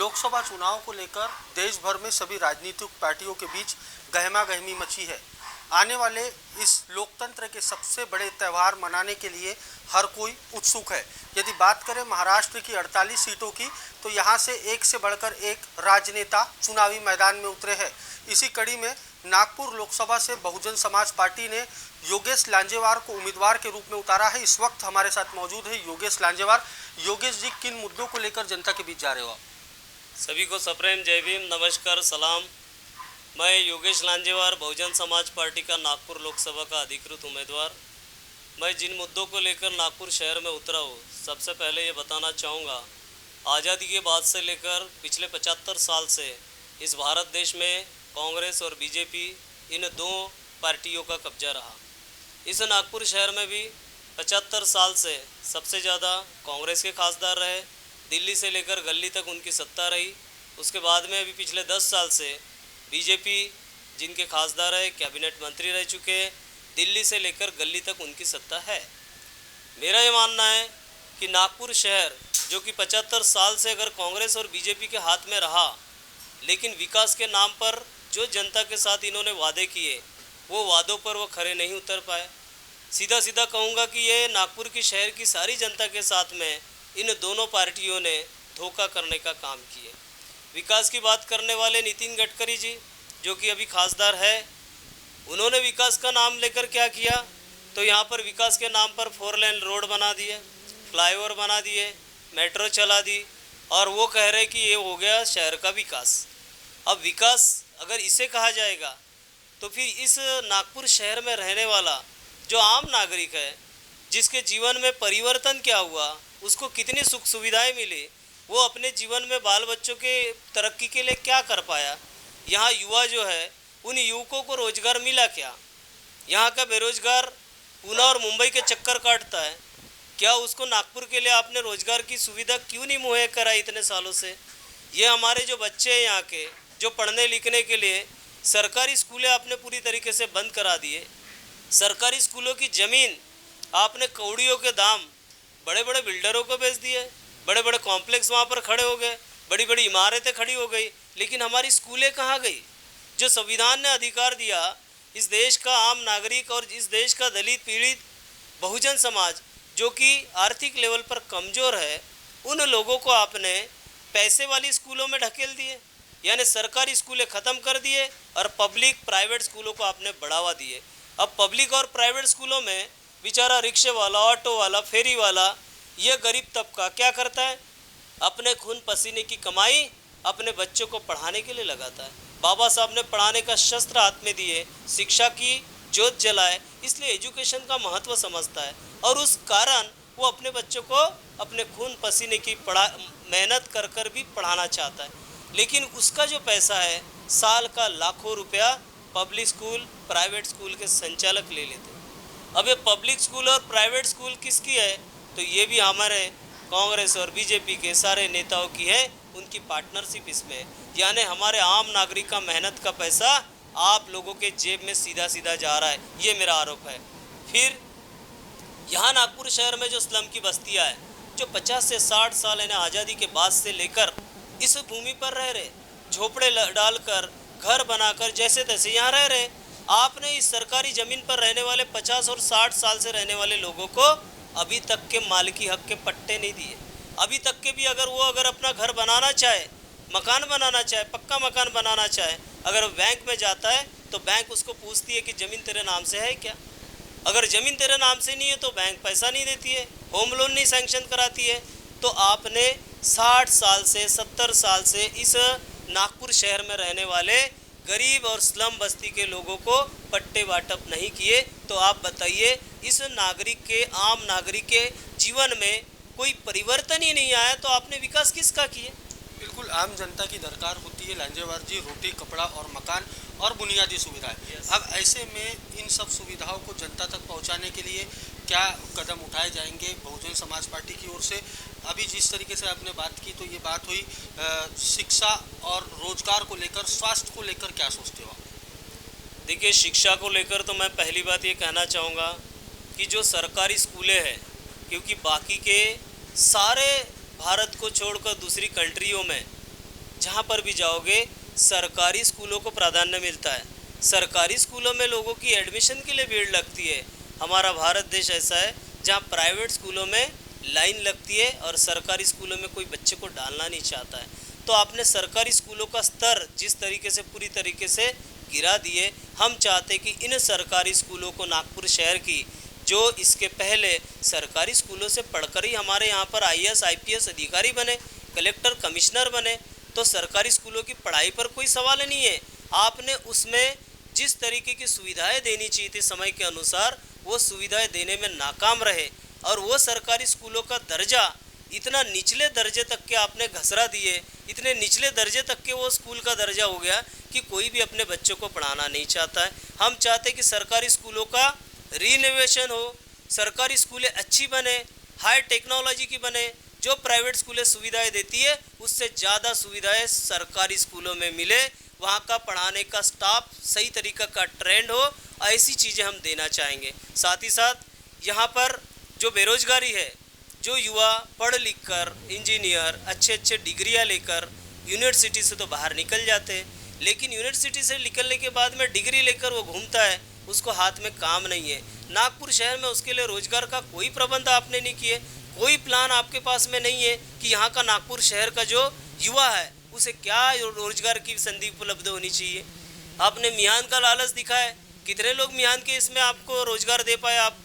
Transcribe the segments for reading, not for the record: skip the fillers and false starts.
लोकसभा चुनाव को लेकर देश भर में सभी राजनीतिक पार्टियों के बीच गहमागहमी मची है। आने वाले इस लोकतंत्र के सबसे बड़े त्यौहार मनाने के लिए हर कोई उत्सुक है। यदि बात करें महाराष्ट्र की 48 सीटों की, तो यहां से एक से बढ़कर एक राजनेता चुनावी मैदान में उतरे हैं। इसी कड़ी में नागपुर लोकसभा से बहुजन समाज पार्टी ने योगेश लांजेवार को उम्मीदवार के रूप में उतारा है। इस वक्त हमारे साथ मौजूद है योगेश लांजेवार। योगेश जी, किन मुद्दों को लेकर जनता के बीच जा रहे हो आप? सभी को सप्रेम जय भीम, नमस्कार, सलाम। मैं योगेश लांजेवार, बहुजन समाज पार्टी का नागपुर लोकसभा का अधिकृत उम्मीदवार। मैं जिन मुद्दों को लेकर नागपुर शहर में उतरा हूँ, सबसे पहले ये बताना चाहूँगा, आज़ादी के बाद से लेकर पिछले 75 साल से इस भारत देश में कांग्रेस और बीजेपी, इन दो पार्टियों का कब्जा रहा। इस नागपुर शहर में भी 75 साल से सबसे ज़्यादा कांग्रेस के खासदार रहे। दिल्ली से लेकर गली तक उनकी सत्ता रही। उसके बाद में अभी पिछले 10 साल से बीजेपी जिनके खासदार है, कैबिनेट मंत्री रह चुके हैं। दिल्ली से लेकर गली तक उनकी सत्ता है। मेरा ये मानना है कि नागपुर शहर जो कि 75 साल से अगर कांग्रेस और बीजेपी के हाथ में रहा, लेकिन विकास के नाम पर जो जनता के साथ इन्होंने वादे किए, वो वादों पर वो खरे नहीं उतर पाए। सीधा सीधा कहूँगा कि ये नागपुर की शहर की सारी जनता के साथ में इन दोनों पार्टियों ने धोखा करने का काम किए। विकास की बात करने वाले नितिन गडकरी जी, जो कि अभी खासदार है, उन्होंने विकास का नाम लेकर क्या किया, तो यहाँ पर विकास के नाम पर 4 लेन रोड बना दिए, फ्लाईओवर बना दिए, मेट्रो चला दी, और वो कह रहे कि ये हो गया शहर का विकास। अब विकास अगर इसे कहा जाएगा, तो फिर इस नागपुर शहर में रहने वाला जो आम नागरिक है, जिसके जीवन में परिवर्तन क्या हुआ, उसको कितनी सुख सुविधाएं मिली, वो अपने जीवन में बाल बच्चों के तरक्की के लिए क्या कर पाया, यहाँ युवा जो है उन युवकों को रोजगार मिला क्या, यहाँ का बेरोजगार पुणे और मुंबई के चक्कर काटता है, क्या उसको नागपुर के लिए आपने रोजगार की सुविधा क्यों नहीं मुहैया कराई इतने सालों से। ये हमारे जो बच्चे हैं यहाँ के, जो पढ़ने लिखने के लिए सरकारी स्कूलें आपने पूरी तरीके से बंद करा दिए। सरकारी स्कूलों की ज़मीन आपने कौड़ियों के दाम बड़े बड़े बिल्डरों को बेच दिए। बड़े बड़े कॉम्प्लेक्स वहाँ पर खड़े हो गए, बड़ी बड़ी इमारतें खड़ी हो गई, लेकिन हमारी स्कूलें कहाँ गई। जो संविधान ने अधिकार दिया इस देश का आम नागरिक और इस देश का दलित पीड़ित बहुजन समाज जो कि आर्थिक लेवल पर कमज़ोर है, उन लोगों को आपने पैसे वाली स्कूलों में ढकेल दिए, यानी सरकारी स्कूलें ख़त्म कर दिए और पब्लिक प्राइवेट स्कूलों को आपने बढ़ावा दिए। अब पब्लिक और प्राइवेट स्कूलों में बेचारा रिक्शे वाला, ऑटो वाला, फेरी वाला, ये गरीब तबका क्या करता है, अपने खून पसीने की कमाई अपने बच्चों को पढ़ाने के लिए लगाता है। बाबा साहब ने पढ़ाने का शस्त्र हाथ में दिए, शिक्षा की जोत जलाए, इसलिए एजुकेशन का महत्व समझता है और उस कारण वो अपने बच्चों को अपने खून पसीने की मेहनत कर कर भी पढ़ाना चाहता है। लेकिन उसका जो पैसा है, साल का लाखों रुपया पब्लिक स्कूल, प्राइवेट स्कूल के संचालक ले लेते हैं। अब ये पब्लिक स्कूल और प्राइवेट स्कूल किसकी है, तो ये भी हमारे कांग्रेस और बीजेपी के सारे नेताओं की है, उनकी पार्टनरशिप इसमें है। यानी हमारे आम नागरिक का मेहनत का पैसा आप लोगों के जेब में सीधा सीधा जा रहा है, ये मेरा आरोप है। फिर यहाँ नागपुर शहर में जो स्लम की बस्तियाँ हैं, जो 50 से 60 साल यानी आज़ादी के बाद से लेकर इस भूमि पर रह रहे, झोपड़े डालकर, घर बनाकर जैसे तैसे यहाँ रह रहे, आपने इस सरकारी ज़मीन पर रहने वाले 50 और 60 साल से रहने वाले लोगों को अभी तक के मालिकी हक के पट्टे नहीं दिए। अभी तक के भी अगर वो अपना घर बनाना चाहे, मकान बनाना चाहे, पक्का मकान बनाना चाहे, अगर बैंक में जाता है तो बैंक उसको पूछती है कि ज़मीन तेरे नाम से है क्या। अगर ज़मीन तेरे नाम से नहीं है तो बैंक पैसा नहीं देती है, होम लोन नहीं सैंक्शन कराती है। तो आपने 60 साल से 70 साल से इस नागपुर शहर में रहने वाले गरीब और स्लम बस्ती के लोगों को पट्टे वाटप नहीं किए। तो आप बताइए, इस नागरिक के, आम नागरिक के जीवन में कोई परिवर्तन ही नहीं आया, तो आपने विकास किसका किया। बिल्कुल आम जनता की दरकार होती है लांजेवार जी, रोटी, कपड़ा और मकान और बुनियादी सुविधाएं। अब ऐसे में इन सब सुविधाओं को जनता तक पहुंचाने के लिए क्या कदम उठाए जाएंगे बहुजन समाज पार्टी की ओर से? अभी जिस तरीके से आपने बात की, तो ये बात हुई शिक्षा और रोजगार को लेकर, स्वास्थ्य को लेकर क्या सोचते हो आप? देखिए, शिक्षा को लेकर तो मैं पहली बात ये कहना चाहूँगा कि जो सरकारी स्कूलें हैं, क्योंकि बाकी के सारे भारत को छोड़कर दूसरी कंट्रियों में जहाँ पर भी जाओगे सरकारी स्कूलों को प्राधान्य मिलता है। सरकारी स्कूलों में लोगों की एडमिशन के लिए भीड़ लगती है। हमारा भारत देश ऐसा है जहाँ प्राइवेट स्कूलों में लाइन लगती है और सरकारी स्कूलों में कोई बच्चे को डालना नहीं चाहता है। तो आपने सरकारी स्कूलों का स्तर जिस तरीके से पूरी तरीके से गिरा दिए, हम चाहते कि इन सरकारी स्कूलों को नागपुर शहर की जो इसके पहले सरकारी स्कूलों से पढ़कर ही हमारे यहाँ पर IAS IPS अधिकारी बने, कलेक्टर कमिश्नर बने, तो सरकारी स्कूलों की पढ़ाई पर कोई सवाल नहीं है। आपने उसमें जिस तरीके की सुविधाएं देनी चाहिए थी समय के अनुसार, वो सुविधाएं देने में नाकाम रहे और वो सरकारी स्कूलों का दर्जा इतना निचले दर्जे तक के आपने घसरा दिए, इतने निचले दर्जे तक के वो स्कूल का दर्जा हो गया कि कोई भी अपने बच्चों को पढ़ाना नहीं चाहता है। हम चाहते कि सरकारी स्कूलों का रीइनोवेशन हो, सरकारी स्कूलें अच्छी बने, हाई टेक्नोलॉजी की बने। जो प्राइवेट स्कूलें सुविधाएं देती है उससे ज़्यादा सुविधाएं सरकारी स्कूलों में मिले, वहाँ का पढ़ाने का स्टाफ सही तरीका का ट्रेंड हो, ऐसी चीज़ें हम देना चाहेंगे। साथ ही साथ यहाँ पर जो बेरोजगारी है, जो युवा पढ़ लिख कर इंजीनियर अच्छे अच्छे डिग्रियाँ लेकर यूनिवर्सिटी से तो बाहर निकल जाते हैं, लेकिन यूनिवर्सिटी से निकलने के बाद में डिग्री लेकर वो घूमता है, उसको हाथ में काम नहीं है। नागपुर शहर में उसके लिए रोजगार का कोई प्रबंध आपने नहीं किए, कोई प्लान आपके पास में नहीं है कि यहाँ का नागपुर शहर का जो युवा है उसे क्या रोजगार की संधि उपलब्ध होनी चाहिए। आपने मिहान का लालच दिखाया, कितने लोग मिहान के इसमें आपको रोजगार दे पाए। आप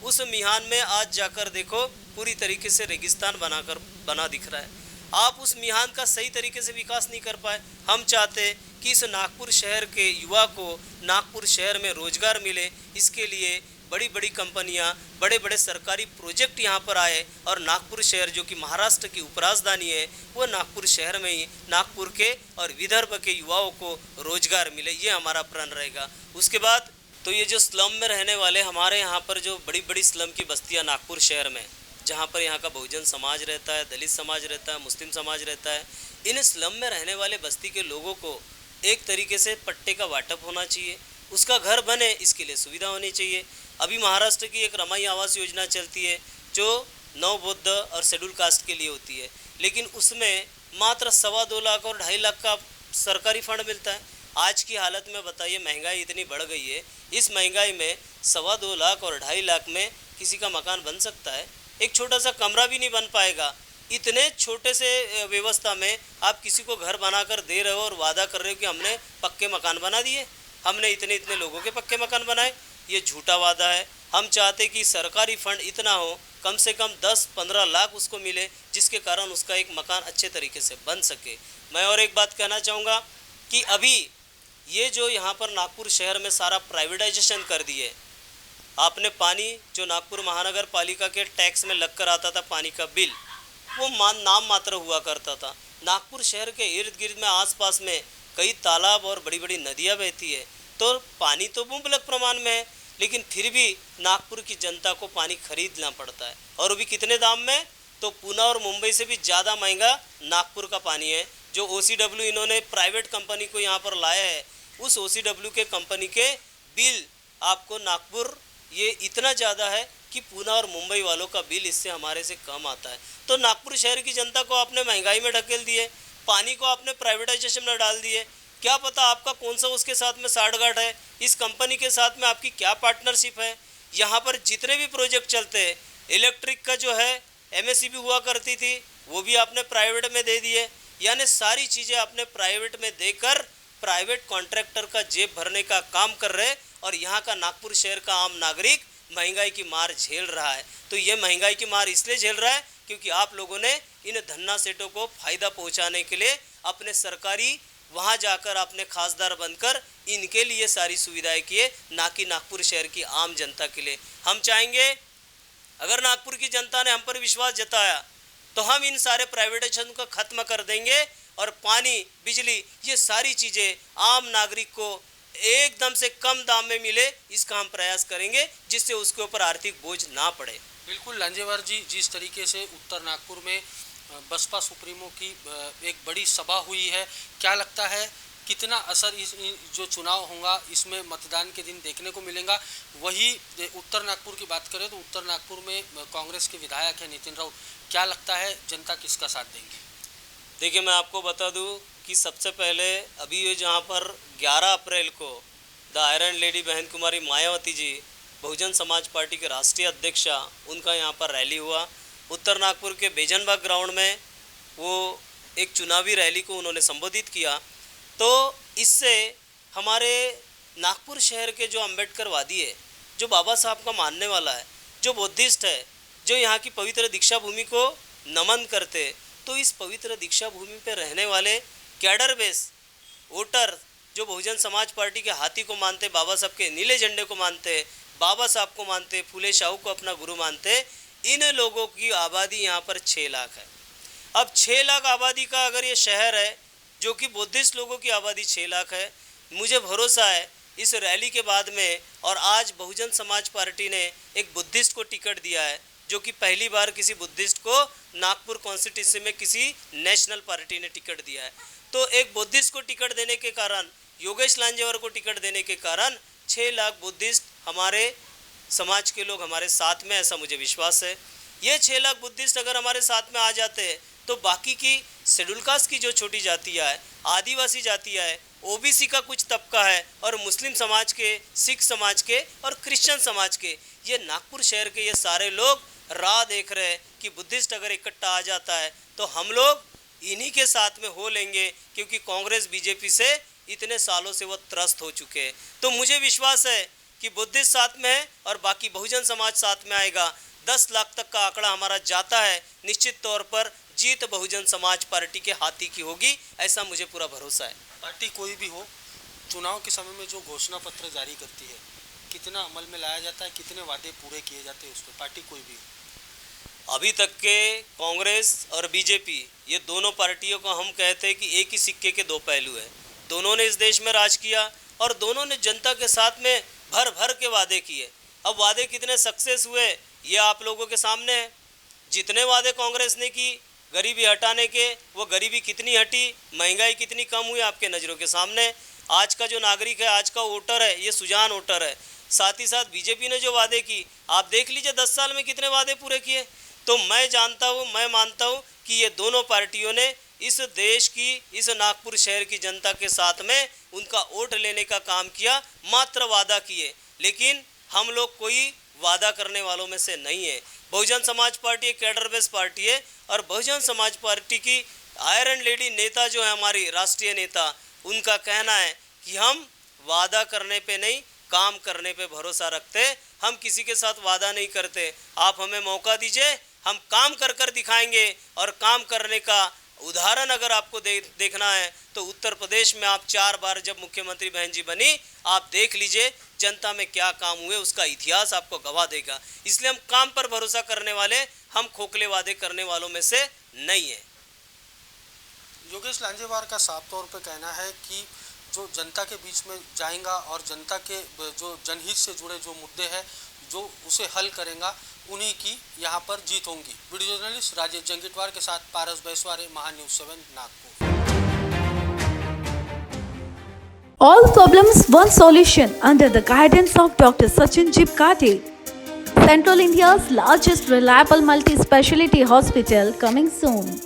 उस मिहान में आज जाकर देखो, पूरी तरीके से रेगिस्तान बना दिख रहा है। आप उस मिहान का सही तरीके से विकास नहीं कर पाए। हम चाहते कि इस नागपुर शहर के युवा को नागपुर शहर में रोजगार मिले, इसके लिए बड़ी बड़ी कंपनियां, बड़े बड़े सरकारी प्रोजेक्ट यहाँ पर आए और नागपुर शहर जो कि महाराष्ट्र की उपराजधानी है, वो नागपुर शहर में ही नागपुर के और विदर्भ के युवाओं को रोजगार मिले, ये हमारा प्रण रहेगा। उसके बाद तो ये जो स्लम में रहने वाले हमारे यहाँ पर जो बड़ी बड़ी स्लम की बस्तियाँ नागपुर शहर में, जहाँ पर यहाँ का बहुजन समाज रहता है, दलित समाज रहता है, मुस्लिम समाज रहता है, इन स्लम में रहने वाले बस्ती के लोगों को एक तरीके से पट्टे का वाटप होना चाहिए, उसका घर बने इसके लिए सुविधा होनी चाहिए। अभी महाराष्ट्र की एक रमाई आवास योजना चलती है जो नवबौद्ध और शेड्यूल कास्ट के लिए होती है, लेकिन उसमें मात्र 2.25 लाख और 2.5 लाख का सरकारी फंड मिलता है। आज की हालत में बताइए, महंगाई इतनी बढ़ गई है, इस महंगाई में 2.25 लाख और 2.5 लाख में किसी का मकान बन सकता है? एक छोटा सा कमरा भी नहीं बन पाएगा। इतने छोटे से व्यवस्था में आप किसी को घर बनाकर दे रहे हो और वादा कर रहे हो कि हमने पक्के मकान बना दिए, हमने इतने इतने लोगों के पक्के मकान बनाए। ये झूठा वादा है। हम चाहते कि सरकारी फंड इतना हो, कम से कम 10-15 लाख उसको मिले, जिसके कारण उसका एक मकान अच्छे तरीके से बन सके। मैं और एक बात कहना चाहूँगा कि अभी ये जो यहाँ पर नागपुर शहर में सारा प्राइवेटाइजेशन कर दिए, आपने पानी जो नागपुर महानगर पालिका के टैक्स में लग कर आता था, पानी का बिल, वो नाम मात्र हुआ करता था। नागपुर शहर के इर्द गिर्द में आसपास में कई तालाब और बड़ी बड़ी नदियाँ बहती है, तो पानी तो मुबलक प्रमाण में है, लेकिन फिर भी नागपुर की जनता को पानी खरीदना पड़ता है, और वो भी कितने दाम में? तो पुणे और मुंबई से भी ज़्यादा महंगा नागपुर का पानी है। जो OCW इन्होंने प्राइवेट कंपनी को यहाँ पर लाया है, उस OCW के कंपनी के बिल आपको नागपुर ये इतना ज़्यादा है कि पुणे और मुंबई वालों का बिल इससे हमारे से कम आता है। तो नागपुर शहर की जनता को आपने महंगाई में ढकेल दिए, पानी को आपने प्राइवेटाइजेशन में डाल दिए। क्या पता आपका कौन सा उसके साथ में साठगांठ है, इस कंपनी के साथ में आपकी क्या पार्टनरशिप है। यहाँ पर जितने भी प्रोजेक्ट चलते हैं, इलेक्ट्रिक का जो है MSCB हुआ करती थी, वो भी आपने प्राइवेट में दे दिए। यानी सारी चीज़ें आपने प्राइवेट में देकर प्राइवेट कॉन्ट्रैक्टर का जेब भरने का काम कर रहे, और यहाँ का नागपुर शहर का आम नागरिक महंगाई की मार झेल रहा है। तो ये महंगाई की मार इसलिए झेल रहा है क्योंकि आप लोगों ने इन धन्ना सेठों को फ़ायदा पहुँचाने के लिए अपने सरकारी वहाँ जाकर आपने खासदार बनकर इनके लिए सारी सुविधाएं किए, ना कि नागपुर शहर की आम जनता के लिए। हम चाहेंगे अगर नागपुर की जनता ने हम पर विश्वास जताया तो हम इन सारे प्राइवेटाइजेशन को ख़त्म कर देंगे, और पानी, बिजली, ये सारी चीज़ें आम नागरिक को एकदम से कम दाम में मिले, इसका हम प्रयास करेंगे, जिससे उसके ऊपर आर्थिक बोझ ना पड़े। बिल्कुल लांजेवार जी, जिस तरीके से उत्तर नागपुर में बसपा सुप्रीमो की एक बड़ी सभा हुई है, क्या लगता है कितना असर इस जो चुनाव होगा इसमें मतदान के दिन देखने को मिलेगा? वही उत्तर नागपुर की बात करें तो उत्तर नागपुर में कांग्रेस के विधायक हैं नितिन राउत, क्या लगता है जनता किसका साथ देंगे? देखिए, मैं आपको बता दूं कि सबसे पहले अभी ये जहाँ पर 11 अप्रैल को द आयरन लेडी बहन कुमारी मायावती जी बहुजन समाज पार्टी के राष्ट्रीय अध्यक्षा, उनका यहाँ पर रैली हुआ। उत्तर नागपुर के बेजनबाग ग्राउंड में वो एक चुनावी रैली को उन्होंने संबोधित किया। तो इससे हमारे नागपुर शहर के जो अम्बेडकरवादी है, जो बाबा साहब का मानने वाला है, जो बुद्धिस्ट है, जो यहाँ की पवित्र दीक्षा भूमि को नमन करते, तो इस पवित्र दीक्षा भूमि पर रहने वाले कैडर बेस वोटर जो बहुजन समाज पार्टी के हाथी को मानते, बाबा साहब के नीले झंडे को मानते, बाबा साहब को मानते, फूले शाहू को अपना गुरु मानते, इन लोगों की आबादी यहाँ पर 6 लाख है। अब 6 लाख आबादी का अगर ये शहर है जो कि बुद्धिस्ट लोगों की आबादी 6 लाख है, मुझे भरोसा है इस रैली के बाद में, और आज बहुजन समाज पार्टी ने एक बुद्धिस्ट को टिकट दिया है, जो कि पहली बार किसी बुद्धिस्ट को नागपुर कॉन्स्टिट्यूंसी में किसी नेशनल पार्टी ने टिकट दिया है। तो एक बुद्धिस्ट को टिकट देने के कारण, योगेश लांजेवार को टिकट देने के कारण 6 लाख बुद्धिस्ट हमारे समाज के लोग हमारे साथ में, ऐसा मुझे विश्वास है। ये 6 लाख बुद्धिस्ट अगर हमारे साथ में आ जाते हैं तो बाकी की शेड्यूल कास्ट की जो छोटी जातियाँ है, आदिवासी जातियाँ है, ओबीसी का कुछ तबका है, और मुस्लिम समाज के, सिख समाज के और क्रिश्चियन समाज के, ये नागपुर शहर के ये सारे लोग राह देख रहे हैं कि बुद्धिस्ट अगर इकट्ठा आ जाता है तो हम लोग इन्हीं के साथ में हो लेंगे, क्योंकि कांग्रेस बीजेपी से इतने सालों से वो त्रस्त हो चुके हैं। तो मुझे विश्वास है कि बुद्धिस्ट साथ में है और बाकी बहुजन समाज साथ में आएगा। 10 लाख तक का आंकड़ा हमारा जाता है, निश्चित तौर पर जीत बहुजन समाज पार्टी के हाथी की होगी, ऐसा मुझे पूरा भरोसा है। पार्टी कोई भी हो, चुनाव के समय में जो घोषणा पत्र जारी करती है, कितना अमल में लाया जाता है, कितने वादे पूरे किए जाते हैं उस पर, पार्टी कोई भी हो? अभी तक के कांग्रेस और बीजेपी, ये दोनों पार्टियों को हम कहते हैं कि एक ही सिक्के के 2 पहलू है। दोनों ने इस देश में राज किया और दोनों ने जनता के साथ में भर भर के वादे किए। अब वादे कितने सक्सेस हुए ये आप लोगों के सामने है। जितने वादे कांग्रेस ने की गरीबी हटाने के, वो गरीबी कितनी हटी, महंगाई कितनी कम हुई, आपके नज़रों के सामने। आज का जो नागरिक है, आज का वोटर है, ये सुजान वोटर है। साथ ही साथ बीजेपी ने जो वादे की, आप देख लीजिए 10 साल में कितने वादे पूरे किए। तो मैं जानता हूँ, मैं मानता हूँ कि ये दोनों पार्टियों ने इस देश की, इस नागपुर शहर की जनता के साथ में उनका वोट लेने का काम किया, मात्र वादा किए। लेकिन हम लोग कोई वादा करने वालों में से नहीं है। बहुजन समाज पार्टी एक कैडर बेस पार्टी है, और बहुजन समाज पार्टी की आयरन लेडी नेता जो है हमारी राष्ट्रीय नेता, उनका कहना है कि हम वादा करने पे नहीं, काम करने पे भरोसा रखते। हम किसी के साथ वादा नहीं करते। आप हमें मौका दीजिए, हम काम कर कर दिखाएंगे। और काम करने का उदाहरण अगर आपको देखना है तो उत्तर प्रदेश में आप 4 बार जब मुख्यमंत्री बहन जी बनी, आप देख लीजिए जनता में क्या काम हुए, उसका इतिहास आपको गवाह देगा। इसलिए हम काम पर भरोसा करने वाले, हम खोखले वादे करने वालों में से नहीं है। योगेश लांजेवार का साफ तौर पर कहना है कि जो जनता के बीच में जाएगा और जनता के जो जनहित से जुड़े जो मुद्दे हैं, जो उसे हल करेगा, उन्हीं की यहाँ पर जीत होंगी। वीडियो जर्नलिस्ट राजेश जंगीटवार के साथ पारस बैसवारे, महान्यूज़ 7 Nagpur. All problems, one solution under the guidance of Dr. Sachin Jipkati. Central India's largest reliable multi-speciality hospital coming soon.